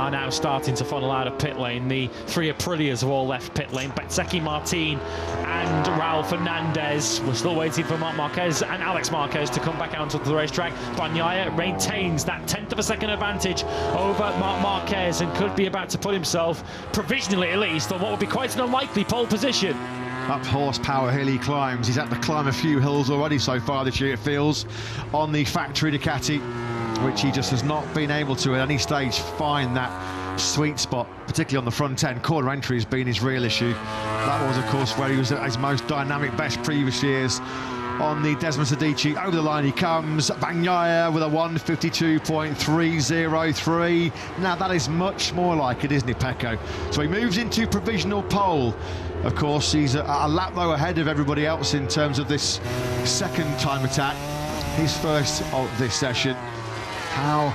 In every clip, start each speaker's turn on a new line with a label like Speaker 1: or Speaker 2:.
Speaker 1: are now starting to funnel out of pit lane. The three Aprilias have all left pit lane. Bezzecchi, Martin and Raul Fernandez. We're still waiting for Marc Marquez and Alex Marquez to come back out onto the racetrack. Bagnaia maintains that 1/10 of a second advantage over Marc Marquez and could be about to put himself, provisionally at least, on what would be quite an unlikely pole position.
Speaker 2: Up horsepower hill he climbs. He's had to climb a few hills already so far this year, it feels, on the factory Ducati, which he just has not been able to at any stage find that sweet spot, particularly on the front end. Corner entry has been his real issue. That was, of course, where he was at his most dynamic best previous years. On the Desmond Sadici, over the line he comes. Bagnaia with a 1:52.303. Now that is much more like it, isn't it, Pecco? So he moves into provisional pole. Of course, he's a lap though ahead of everybody else in terms of this second time attack, his first of this session. How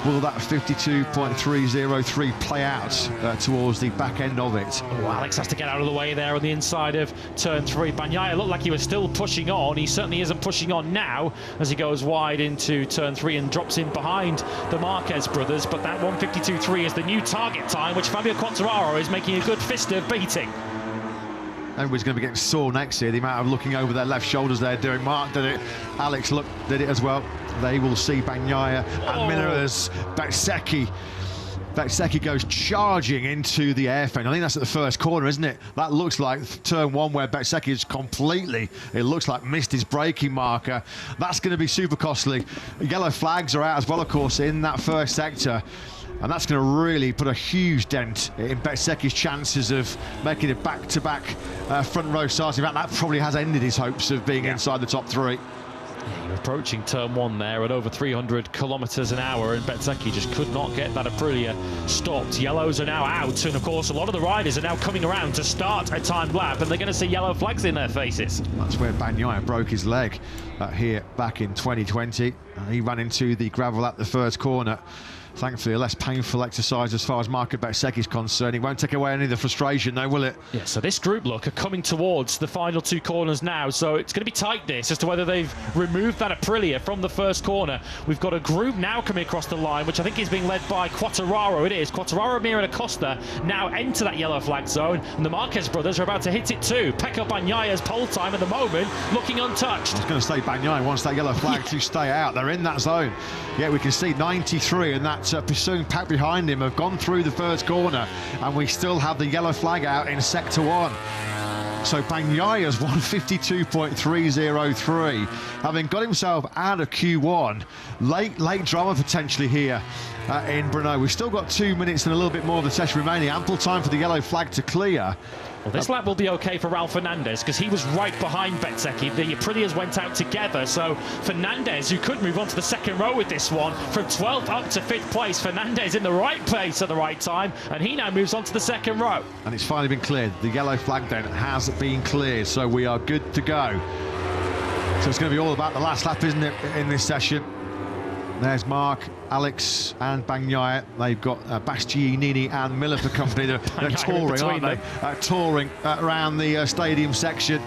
Speaker 2: will that 52.303 play out towards the back end of it?
Speaker 1: Oh, Alex has to get out of the way there on the inside of turn 3. Bagnaia looked like he was still pushing on. He certainly isn't pushing on now as he goes wide into turn 3 and drops in behind the Marquez brothers. But that 1:52.3 is the new target time, which Fabio Quartararo is making a good fist of beating.
Speaker 2: Everybody's going to be getting sore next year, the amount of looking over their left shoulders they're doing. Mark did it, Alex did it as well. They will see Bagnaia and Miller as Bezzecchi. Bezzecchi goes charging into the air fence. I think that's at the first corner, isn't it? That looks like turn 1 where Bezzecchi is completely, it looks like, missed his braking marker. That's going to be super costly. Yellow flags are out as well, of course, in that first sector. And that's going to really put a huge dent in Bezzecchi's chances of making it back-to-back front row starts. In fact, that probably has ended his hopes of being inside the top 3.
Speaker 1: Yeah, you're approaching turn 1 there at over 300 kilometers an hour, and Bezzecchi just could not get that Aprilia stopped. Yellows are now out, and of course a lot of the riders are now coming around to start a timed lap, and they're going to see yellow flags in their faces. That's
Speaker 2: where Bagnaia broke his leg here back in 2020. He ran into the gravel at the first corner. Thankfully, a less painful exercise as far as Marco Bezzecchi is concerned. It won't take away any of the frustration, though, will it?
Speaker 1: Yeah, so this group, look, are coming towards the final 2 corners now, so it's going to be tight, this, as to whether they've removed that Aprilia from the first corner. We've got a group now coming across the line, which I think is being led by Quartararo. It is. Quartararo, Mir and Acosta now enter that yellow flag zone, and the Marquez brothers are about to hit it too. Pecco Bagnaia's pole time at the moment looking untouched.
Speaker 2: I was going to say Bagnaia wants that yellow flag to stay out. They're in that zone. Yeah, we can see 93 and that pursuing pack behind him have gone through the first corner, and we still have the yellow flag out in sector 1. So Bagnaia's 1:52.303, having got himself out of Q1. Late drama potentially here in Brno. We've still got 2 minutes and a little bit more of the session remaining. Ample time for the yellow flag to clear.
Speaker 1: Well, this lap will be okay for Raul Fernandez because he was right behind Bezzecchi. The Aprilias went out together, so Fernandez, who could move on to the second row with this one, from 12th up to 5th place. Fernandez in the right place at the right time, and he now moves on to the second row.
Speaker 2: And it's finally been cleared. The yellow flag then has been cleared, so we are good to go. So it's going to be all about the last lap, isn't it, in this session? There's Marc, Alex and Bagnaia. They've got Bastianini and Miller for company. They're touring, aren't they? Touring around the stadium section.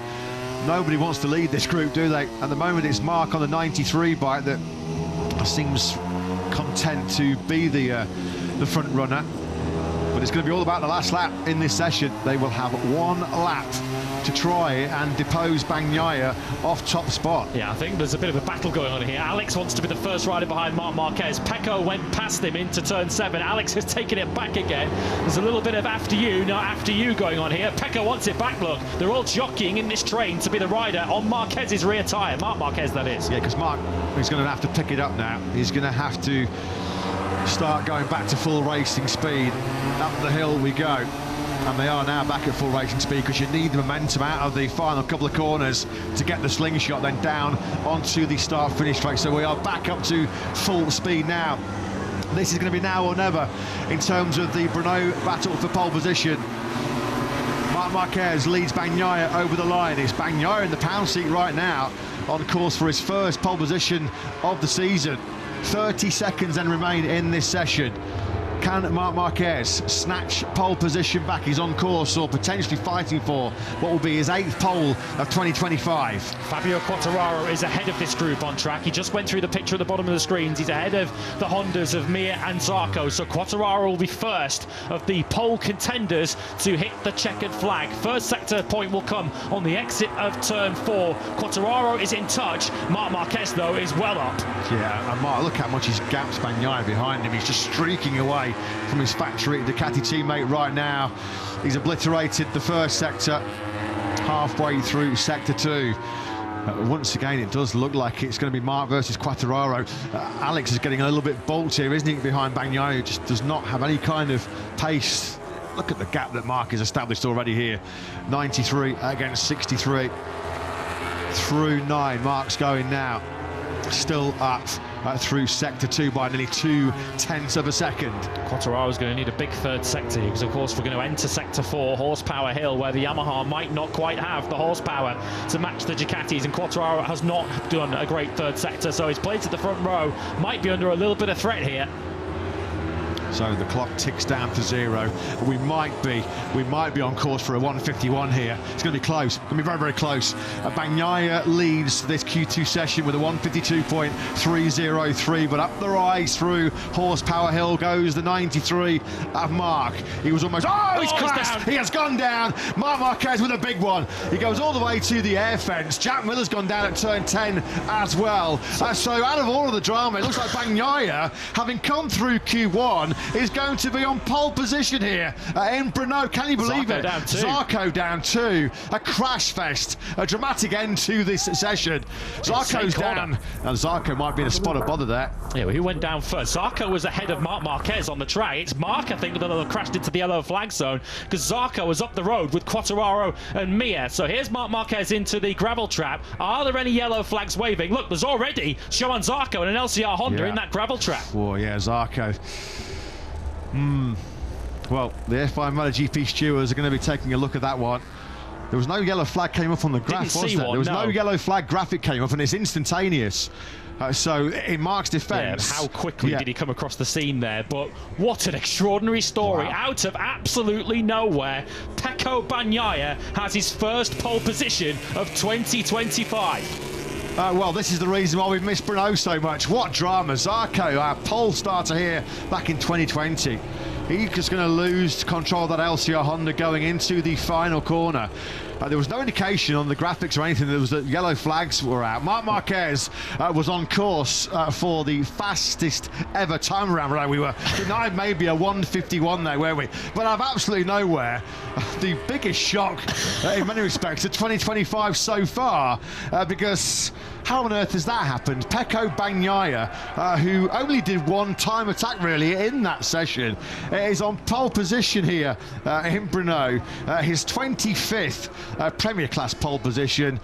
Speaker 2: Nobody wants to lead this group, do they? At the moment, it's Marc on the 93 bike that seems content to be the front runner. But it's going to be all about the last lap in this session. They will have 1 lap to try and depose Bagnaia off top spot.
Speaker 1: Yeah, I think there's a bit of a battle going on here. Alex wants to be the first rider behind Marc Marquez. Pecco went past him into turn 7. Alex has taken it back again. There's a little bit of after you, not after you going on here. Pecco wants it back, look. They're all jockeying in this train to be the rider on Marquez's rear tyre. Marc Marquez, that is.
Speaker 2: Yeah, because Marc is going to have to pick it up now. He's going to have to start going back to full racing speed. Up the hill we go. And they are now back at full racing speed because you need the momentum out of the final couple of corners to get the slingshot then down onto the start-finish straight. So we are back up to full speed now. This is going to be now or never in terms of the Brno battle for pole position. Marc Marquez leads Bagnaia over the line. It's Bagnaia in the pound seat right now, on course for his first pole position of the season. 30 seconds then remain in this session. Can Marc Marquez snatch pole position back? He's on course, or potentially fighting for what will be his 8th pole of 2025.
Speaker 1: Fabio Quartararo is ahead of this group on track. He just went through the picture at the bottom of the screens. He's ahead of the Hondas of Mir and Zarco. So Quartararo will be first of the pole contenders to hit the checkered flag. First sector point will come on the exit of turn 4. Quartararo is in touch. Marc Marquez, though, is well up.
Speaker 2: Yeah, and Marc, look how much he's gapped Bagnaia behind him. He's just streaking away from his factory Ducati teammate right now. He's obliterated the first sector, halfway through sector 2. Once again, it does look like it's going to be Marc versus Quartararo. Alex is getting a little bit bolt here, isn't he, behind Bagnaia, who just does not have any kind of pace. Look at the gap that Marc has established already here. 93 against 63. Through 9, Marc's going now. Still up through sector 2 by nearly 0.2 of a second.
Speaker 1: Quartararo's going to need a big third sector because, of course, we're going to enter sector 4, Horsepower Hill, where the Yamaha might not quite have the horsepower to match the Ducatis, and Quartararo has not done a great third sector, so his place at the front row might be under a little bit of threat here.
Speaker 2: So the clock ticks down to 0. We might be on course for a 151 here. It's going to be close. Going to be very, very close. Bagnaia leads this Q2 session with a 152.303, but up the rise through Horsepower Hill goes the 93 of Marc. He was almost... Oh, he's crashed! He has gone down. Marc Marquez with a big one. He goes all the way to the air fence. Jack Miller's gone down at turn 10 as well. So out of all of the drama, it looks like Bagnaia, having come through Q1, is going to be on pole position here in Brno. Can you believe it? Zarco down 2. A crash fest. A dramatic end to this session. Zarco's down. And Zarco might be in a spot of bother there.
Speaker 1: Yeah, well, who went down first? Zarco was ahead of Marc Marquez on the track. It's Marc, I think, that crashed into the yellow flag zone because Zarco was up the road with Quartararo and Mir. So here's Marc Marquez into the gravel trap. Are there any yellow flags waving? Look, there's already Johan Zarco and an LCR Honda in that gravel trap.
Speaker 2: Oh, yeah, Zarco. Well, the F1 MotoGP stewards are going to be taking a look at that one. There was no yellow flag came up on the graph, was there? There was no yellow flag graphic came up, and it's instantaneous. So in Marc's defence...
Speaker 1: Yeah, how quickly did he come across the scene there? But what an extraordinary story. Wow. Out of absolutely nowhere, Pecco Bagnaia has his first pole position of 2025.
Speaker 2: Well, this is the reason why we've missed Brno so much. What drama. Zarco, our pole starter here back in 2020. He's just going to lose control of that LCR Honda going into the final corner. There was no indication on the graphics or anything that yellow flags were out. Marc Marquez was on course for the fastest ever time around. We were denied maybe a 151 there, were we? But out of absolutely nowhere, the biggest shock in many respects of 2025 so far, because how on earth has that happened? Pecco Bagnaia, who only did one time attack really in that session, is on pole position here in Brno, his 25th Premier Class pole position.